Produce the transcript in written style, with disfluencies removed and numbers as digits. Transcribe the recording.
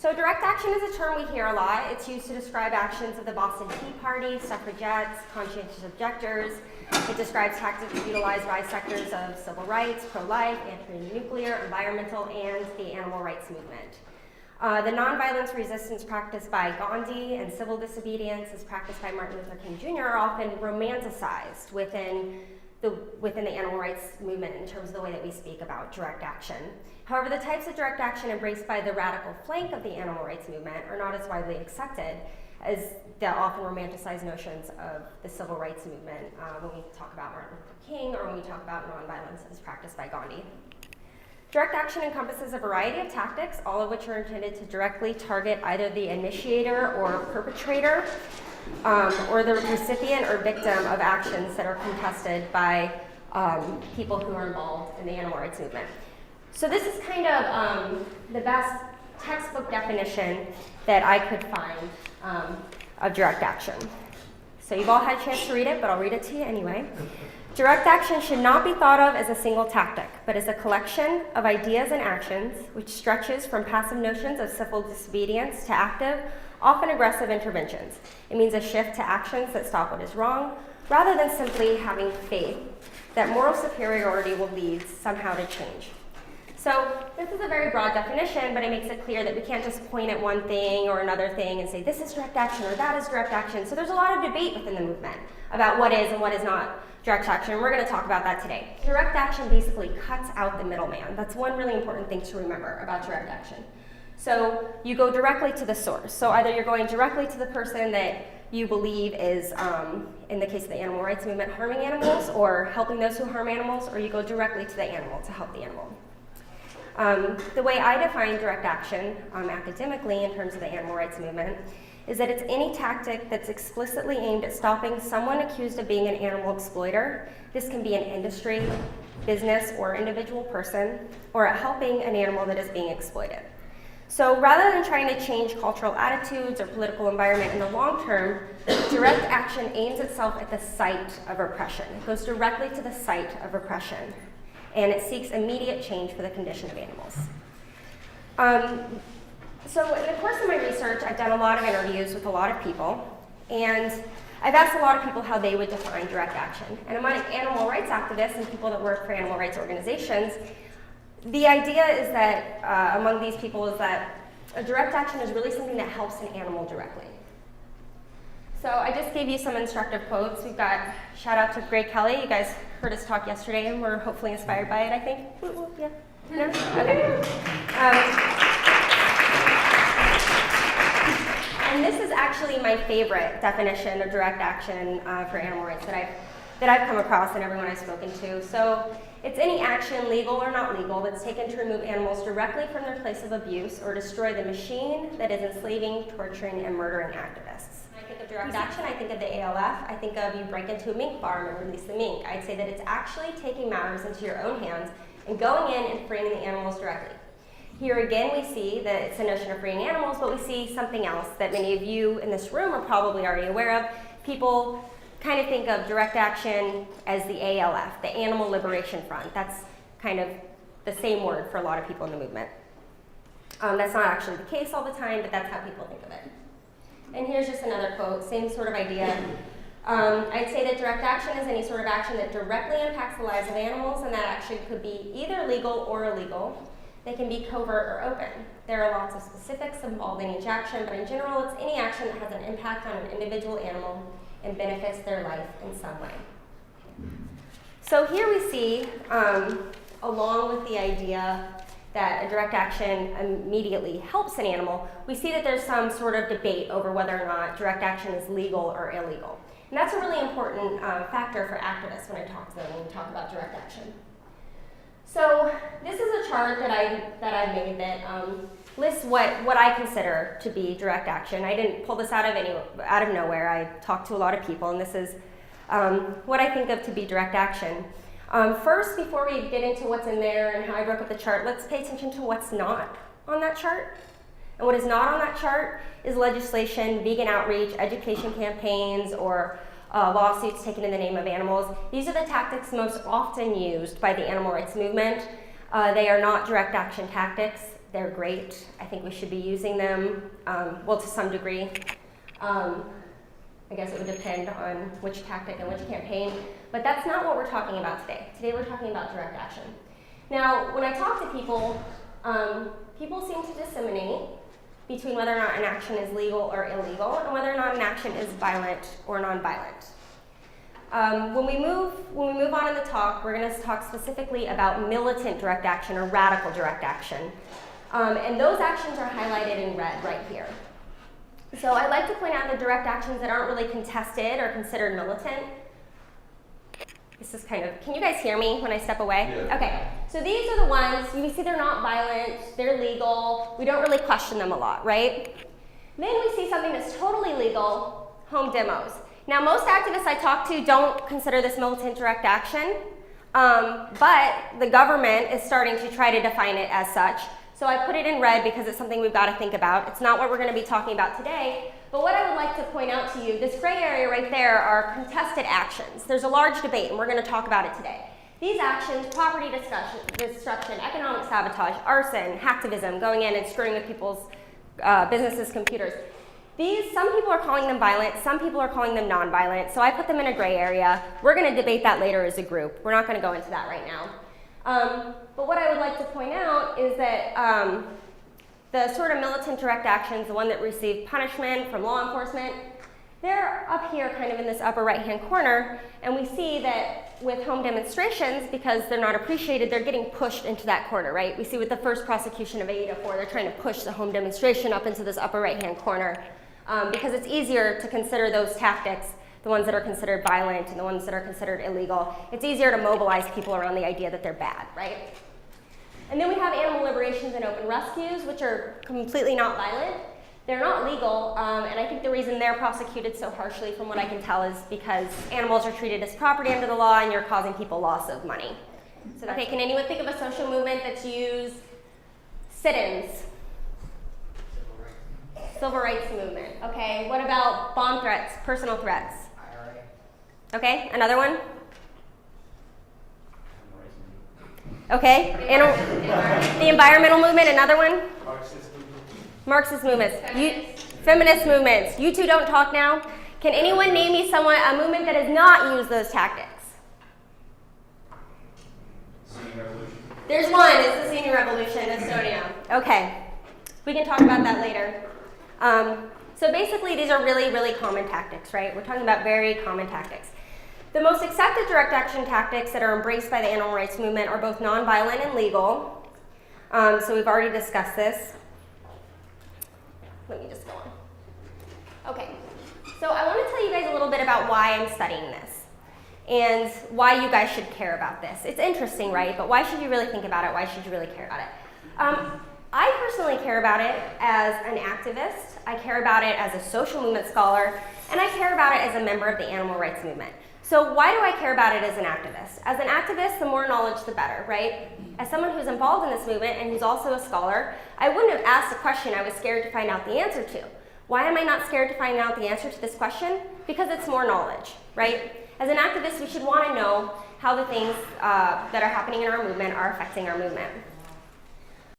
So direct action is a term we hear a lot. It's used to describe actions of the Boston Tea Party, suffragettes, conscientious objectors. It describes tactics utilized by sectors of civil rights, pro-life, anti-nuclear, environmental, and the animal rights movement. The nonviolence resistance practiced by Gandhi and civil disobedience as practiced by Martin Luther King Jr. are often romanticized within the animal rights movement in terms of the way that we speak about direct action. However, the types of direct action embraced by the radical flank of the animal rights movement are not as widely accepted as the often romanticized notions of the civil rights movement when we talk about Martin Luther King or when we talk about nonviolence as practiced by Gandhi. Direct action encompasses a variety of tactics, all of which are intended to directly target either the initiator or perpetrator or the recipient or victim of actions that are contested by people who are involved in the animal rights movement. So this is kind of the best textbook definition that I could find of direct action. So you've all had a chance to read it, but I'll read it to you anyway. Direct action should not be thought of as a single tactic, but as a collection of ideas and actions which stretches from passive notions of civil disobedience to active, often aggressive interventions. It means a shift to actions that stop what is wrong, rather than simply having faith that moral superiority will lead somehow to change. So this is a very broad definition, but it makes it clear that we can't just point at one thing or another thing and say this is direct action or that is direct action. So there's a lot of debate within the movement about what is and what is not direct action, and we're going to talk about that today. Direct action basically cuts out the middleman. That's one really important thing to remember about direct action. So you go directly to the source. So either you're going directly to the person that you believe is, in the case of the animal rights movement, harming animals or helping those who harm animals, or you go directly to the animal to help the animal. The way I define direct action academically in terms of the animal rights movement is that it's any tactic that's explicitly aimed at stopping someone accused of being an animal exploiter. This can be an industry, business, or individual person, or at helping an animal that is being exploited. So rather than trying to change cultural attitudes or political environment in the long term, direct action aims itself at the site of oppression. It goes directly to the site of oppression, and it seeks immediate change for the condition of animals. So in the course of my research, I've done a lot of interviews with a lot of people, and I've asked a lot of people how they would define direct action. And among animal rights activists and people that work for animal rights organizations, the idea is that, among these people, is that a direct action is really something that helps an animal directly. So I just gave you some instructive quotes. We've got, shout out to Greg Kelly. You guys heard us talk yesterday and were hopefully inspired by it, I think. Yeah? No? Okay. And this is actually my favorite definition of direct action for animal rights that I've come across and everyone I've spoken to. So it's any action, legal or not legal, that's taken to remove animals directly from their place of abuse or destroy the machine that is enslaving, torturing, and murdering activists. When I think of direct action, I think of the ALF. I think of you break into a mink farm and release the mink. I'd say that it's actually taking matters into your own hands and going in and freeing the animals directly. Here again, we see that it's a notion of freeing animals, but we see something else that many of you in this room are probably already aware of. People kind of think of direct action as the ALF, the Animal Liberation Front. That's kind of the same word for a lot of people in the movement. That's not actually the case all the time, but that's how people think of it. And here's just another quote, same sort of idea. I'd say that direct action is any sort of action that directly impacts the lives of animals, and that action could be either legal or illegal. They can be covert or open. There are lots of specifics involved in each action, but in general, it's any action that has an impact on an individual animal and benefits their life in some way. So here we see, along with the idea that a direct action immediately helps an animal, we see that there's some sort of debate over whether or not direct action is legal or illegal. And that's a really important factor for activists when I talk to them when we talk about direct action. So this is a chart that I made that lists what I consider to be direct action. I didn't pull this out of nowhere. I talked to a lot of people, and this is what I think of to be direct action. First, before we get into what's in there and how I broke up the chart, let's pay attention to what's not on that chart. And what is not on that chart is legislation, vegan outreach, education campaigns, or lawsuits taken in the name of animals. These are the tactics most often used by the animal rights movement. They are not direct action tactics. They're great. I think we should be using them, well, to some degree. I guess it would depend on which tactic and which campaign, but that's not what we're talking about today. Today we're talking about direct action. Now, when I talk to people, people seem to disseminate between whether or not an action is legal or illegal and whether or not an action is violent or nonviolent. When we move on in the talk, we're going to talk specifically about militant direct action or radical direct action. And those actions are highlighted in red right here. So I'd like to point out the direct actions that aren't really contested or considered militant. This is kind of, can you guys hear me when I step away? Yeah. Okay, so these are the ones, you see they're not violent, they're legal, we don't really question them a lot, right? Then we see something that's totally legal, home demos. Now most activists I talk to don't consider this militant direct action, but the government is starting to try to define it as such. So I put it in red because it's something we've got to think about. It's not what we're going to be talking about today, but what I would like to point out to you, this gray area right there are contested actions. There's a large debate, and we're going to talk about it today. These actions, property destruction, economic sabotage, arson, hacktivism, going in and screwing with people's businesses' computers. Some people are calling them violent, some people are calling them nonviolent, so I put them in a gray area. We're going to debate that later as a group. We're not going to go into that right now. But what I would like to point out is that the sort of militant direct actions, the one that receive punishment from law enforcement, they're up here kind of in this upper right-hand corner, and we see that with home demonstrations, because they're not appreciated, they're getting pushed into that corner, right? We see with the first prosecution of Aida 4, they're trying to push the home demonstration up into this upper right-hand corner because it's easier to consider those tactics, the ones that are considered violent and the ones that are considered illegal. It's easier to mobilize people around the idea that they're bad, right? And then we have animal liberations and open rescues, which are completely not violent. They're not legal, and I think the reason they're prosecuted so harshly, from what I can tell, is because animals are treated as property under the law and you're causing people loss of money. So, okay, can anyone think of a social movement that's used sit-ins? Civil rights movement. Okay, what about bomb threats, personal threats? Okay, another one? Okay, the environmental movement, another one? Marxist movements. Feminist movements. You two don't talk now. Can anyone name me a movement that has not used those tactics? Senior Revolution. There's one, it's the Senior Revolution in Estonia. Okay, we can talk about that later. So basically these are really, really common tactics, right? We're talking about very common tactics. The most accepted direct action tactics that are embraced by the animal rights movement are both nonviolent and legal. So we've already discussed this. Let me just go on. Okay, so I want to tell you guys a little bit about why I'm studying this and why you guys should care about this. It's interesting, right? But why should you really think about it? Why should you really care about it? I personally care about it as an activist. I care about it as a social movement scholar, and I care about it as a member of the animal rights movement. So why do I care about it as an activist? As an activist, the more knowledge, the better, right? As someone who's involved in this movement and who's also a scholar, I wouldn't have asked a question I was scared to find out the answer to. Why am I not scared to find out the answer to this question? Because it's more knowledge, right? As an activist, we should want to know how the things that are happening in our movement are affecting our movement.